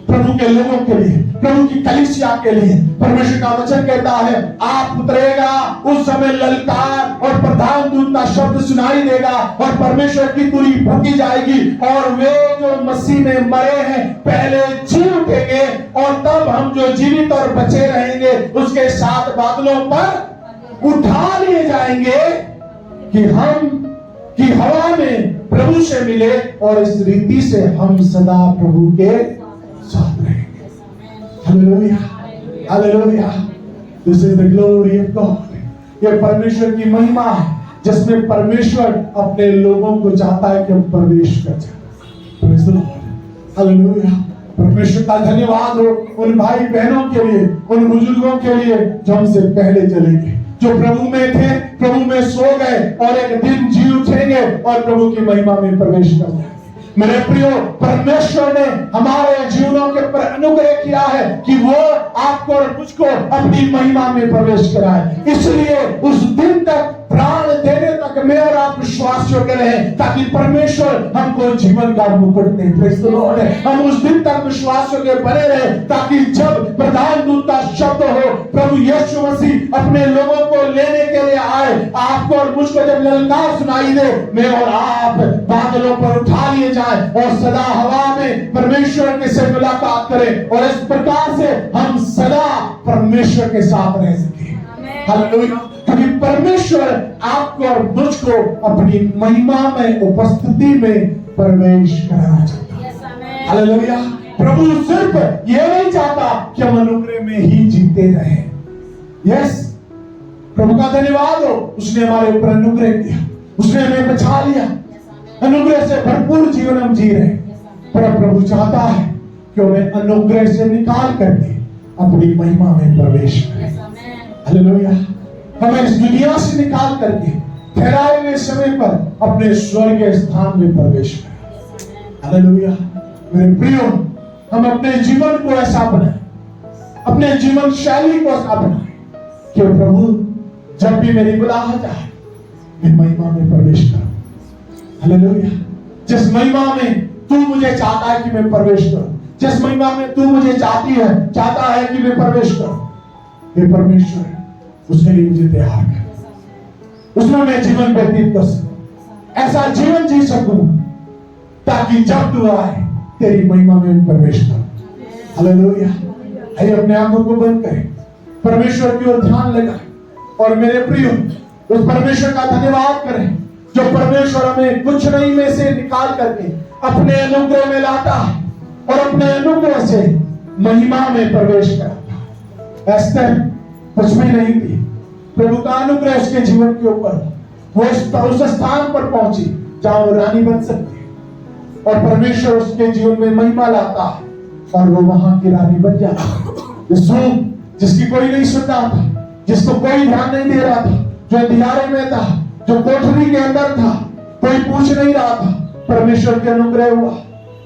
प्रभु के लोगों के लिए, प्रभु की कलीसिया के लिए परमेश्वर का वचन कहता है आप उतरेगा, उस समय ललकार और प्रधान दूत का शब्द सुनाई देगा और परमेश्वर की तुरी फूंकी जाएगी और वे जो मसीह में मरे हैं पहले जी उठेंगे और तब हम जो जीवित और बचे रहेंगे उसके साथ बादलों पर उठा लिए जाएंगे कि हवा में प्रभु से मिले और इस रीति से हम सदा प्रभु के साथ रहेंगे। Hallelujah, hallelujah. This is the glory of God. ये परमेश्वर की महिमा है जिसमें परमेश्वर अपने लोगों को चाहता है कि हम प्रवेश कर जाए। Praise the Lord, hallelujah. परमेश्वर का धन्यवाद हो उन भाई बहनों के लिए, उन बुजुर्गों के लिए जो हमसे पहले चलेंगे, जो प्रभु में थे, प्रभु में सो गए और एक दिन जी उठेंगे और प्रभु की महिमा में प्रवेश कर जाएंगे। मेरे प्रियो, परमेश्वर ने हमारे जीवनों के पर अनुग्रह किया है कि वो आपको और मुझको अपनी महिमा में प्रवेश कराए। इसलिए उस दिन तक प्राण देने तक मैं और आप विश्वास योग्य रहे ताकि परमेश्वर हमको जीवन का मुकुट दे। Praise the Lord. हम उस दिन तक विश्वास योग्य बने रहे ताकि जब प्रधान दूत का शब्द हो, प्रभु यीशु मसीह अपने लोगों को लेने के लिए आए, आपको और मुझको जब ललकार सुनाई दे, मैं और आप बादलों पर उठा लिए जाए और सदा हवा में परमेश्वर के से मुलाकात करें और इस प्रकार से हम सदा परमेश्वर के साथ रह सके। हालेलुया। क्योंकि परमेश्वर आपको और मुझको अपनी महिमा में उपस्थिति में प्रवेश कराना चाहता है। हालेलुया। प्रभु सिर्फ ये नहीं चाहता कि हम अनुग्रह में ही जीते रहे। यस, प्रभु का धन्यवाद हो, उसने हमारे ऊपर अनुग्रह किया, उसने हमें बचा लिया, अनुग्रह से भरपूर जीवन हम जी रहे। पर प्रभु चाहता है कि हमें अनुग्रह से निकाल करके अपनी महिमा में प्रवेश करें। हालेलुया। हमें इस दुनिया से निकाल करके ठहराए हुए समय पर अपने स्वर्गीय स्थान में प्रवेश करें। हालेलुया। मेरे प्रियो, हम अपने जीवन को ऐसा बनाएं, अपने जीवन शैली को ऐसा बनाएं कि प्रभु जब भी मेरी बुलाहट आए मैं महिमा में प्रवेश करूं। हालेलुया। जिस महिमा में तू मुझे चाहता है कि मैं प्रवेश करूं, जिस महिमा में तू मुझे चाहता है कि मैं प्रवेश करूं, हे परमेश्वर उसके लिए मुझे तैयार कर, उसमें मैं जीवन व्यतीत कर सकूं, ऐसा जीवन जी सकूं ताकि जब तू आए तेरी महिमा में प्रवेश करूं। हालेलुया। आइए अपने आंखों को बंद करें, परमेश्वर की ओर ध्यान लगाएं और मेरे प्रियो उस परमेश्वर का धन्यवाद करें जो परमेश्वर हमें कुछ नहीं में से निकाल करके अपने अनुग्रह में लाता है और अपने अनुग्रह से महिमा में प्रवेश कराता है। एस्तर कुछ भी नहीं थी, प्रभु का अनुग्रह उसके जीवन के ऊपर, वो उस स्थान पर पहुंची जहां वो रानी बन सकती है और परमेश्वर उसके जीवन में महिमा लाता है और वो वहां की रानी बन जाता है। जिसकी कोई नहीं सुनता था, जिसको कोई ध्यान नहीं दे रहा था, जो अंधियारे में था, जो कोठरी के अंदर था, कोई पूछ नहीं रहा था, परमेश्वर के अनुग्रह हुआ,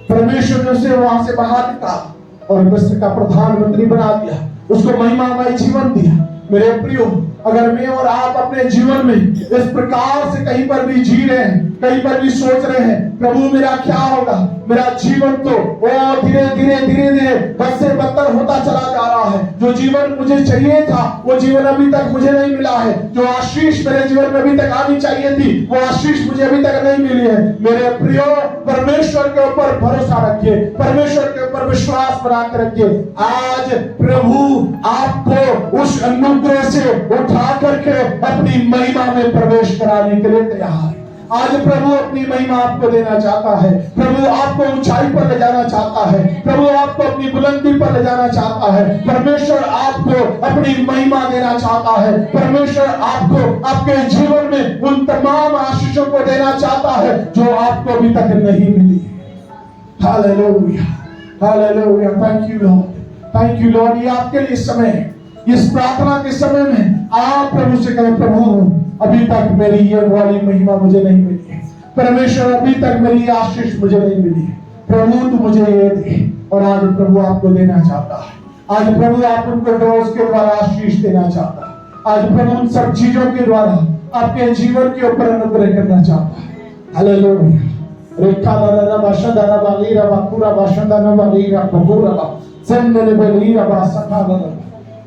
परमेश्वर ने उसे वहां से बाहर निकाला और मिस्र का प्रधानमंत्री बना दिया, उसको महिमामय जीवन दिया। मेरे प्रियो, अगर मैं और आप अपने जीवन में इस प्रकार से कहीं पर भी जी रहे हैं, कहीं पर भी सोच रहे हैं प्रभु मेरा क्या होगा, मेरा जीवन तो वो धीरे धीरे बद से बदतर होता चला जा रहा है, जो जीवन मुझे चाहिए था वो जीवन अभी तक मुझे नहीं मिला है, जो आशीष मेरे जीवन में अभी तक आनी चाहिए थी वो आशीष मुझे अभी तक नहीं मिली है। मेरे प्रियो, परमेश्वर के ऊपर भरोसा रखिए, परमेश्वर के ऊपर विश्वास बना कर रखिए। आज प्रभु आपको उस अनुग्रह से उठा करके अपनी महिमा में प्रवेश कराने के लिए तैयार है। आज प्रभु अपनी महिमा आपको देना चाहता है, प्रभु आपको ऊंचाई पर ले जाना चाहता है, प्रभु आपको अपनी बुलंदी पर ले जाना चाहता है, परमेश्वर आपको अपनी महिमा देना चाहता है, परमेश्वर आपको आपके जीवन में उन तमाम आशीषों को देना चाहता है जो आपको अभी तक नहीं मिली। Hallelujah, hallelujah. Thank you lord, thank you lord. ये आपके लिए समय है, इस प्रार्थना के समय में आप प्रभु से कहें, प्रभु अभी तक मेरी ये वाली महिमा मुझे नहीं मिली है, परमेश्वर अभी तक मेरी आशीष मुझे नहीं मिली है, प्रभु तू मुझे ये दे। और आज प्रभु आपको देना चाहता है, आज प्रभु आप उनको रोज के द्वारा आशीष देना चाहता है, आज प्रभु उन सब चीजों के द्वारा आपके जीवन के ऊपर अनुग्रह करना चाहता है। हालेलुया। रेखा दारा भाषा दारा वाली रवा पूरा भाषा दारा वाली रवा पूरा बा सन्ने वाली रवा सखा दारा।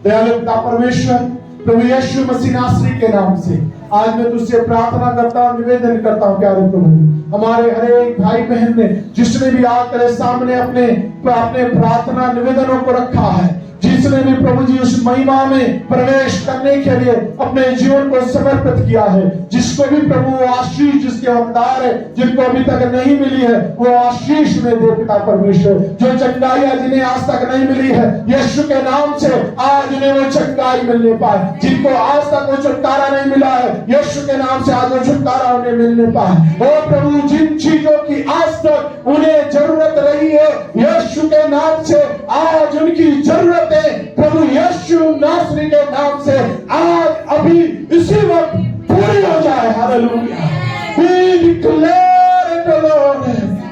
दयालु पिता परमेश्वर, प्रभु यीशु मसीह नासरी के नाम से आज मैं तुझसे प्रार्थना करता हूँ, निवेदन करता हूँ प्यारे प्रभु, हमारे हर एक भाई बहन ने जिसने भी आज तेरे सामने अपने प्रार्थना निवेदनों को रखा है, जिसने भी प्रभु जी उस महिमा में प्रवेश करने के लिए अपने जीवन को समर्पित किया है, जिसको भी प्रभु वो आशीष जिसके हकदार है, जिनको अभी तक नहीं मिली है वो आशीष में दे पिता परमेश्वर। जो चंगाइयां जिन्हें आज तक नहीं मिली है, यीशु के नाम से आज उन्हें वो चंगाई मिलने पाए। जिनको आज तक वो छुटकारा नहीं मिला है, यीशु के नाम से आज वो छुटकारा उन्हें मिलने पाए। ओ प्रभु, जिन चीजों की आज तक उन्हें जरूरत रही है, यीशु के नाम से आज उनकी जरूरत प्रभु यीशु नासरी के नाम से आज अभी इसी वक्त पूरी हो जाए। Hallelujah. We declare it alone.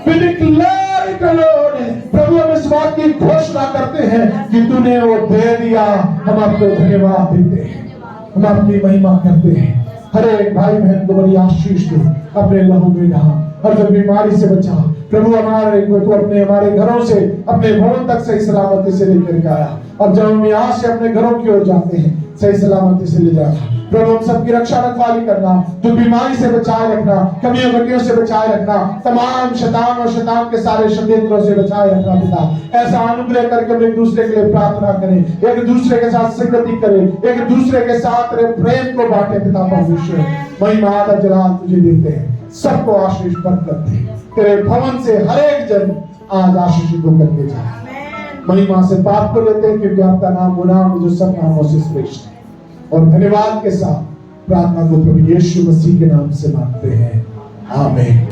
We declare it alone. प्रभु हम इस बात की घोषणा करते हैं कि तूने वो दे दिया, हम आपको धन्यवाद देते हैं, हम आपकी महिमा करते हैं। हर एक भाई बहन को बड़ी आशीष दे, अपने लहू में नहा, हर जो बीमारी से बचा प्रभु, हमारे को तो अपने हमारे घरों से अपने भवन तक सही सलामती से लेकर के आया। अब जब हम यहाँ से अपने घरों की ओर जाते हैं, सही सलामती से ले जाना प्रभु। हम सबकी रक्षा रखवाली करना, जो बीमारी से बचाए रखना, कमियों गतियों से बचाए रखना, तमाम शैतान और शैतान के सारे षड्यंत्रों से बचाए रखना पिता। ऐसा अनुग्रह करके हम एक दूसरे के लिए प्रार्थना करें, एक दूसरे के साथ संगति करें, एक दूसरे के साथ प्रेम को बांटे पिता परमेश्वर। महिमा आदर जलाल तुझे देते हैं, सबको आशीष बरकत दे, तेरे भवन से हर एक जन आज आशीषित होकर के जाए। महिमा से पाप को लेते हैं क्योंकि आपका नाम गुनाह में जो सब नामों से श्रेष्ठ है। और धन्यवाद के साथ प्रार्थना को प्रभु यीशु मसीह के नाम से मांगते हैं, आमीन।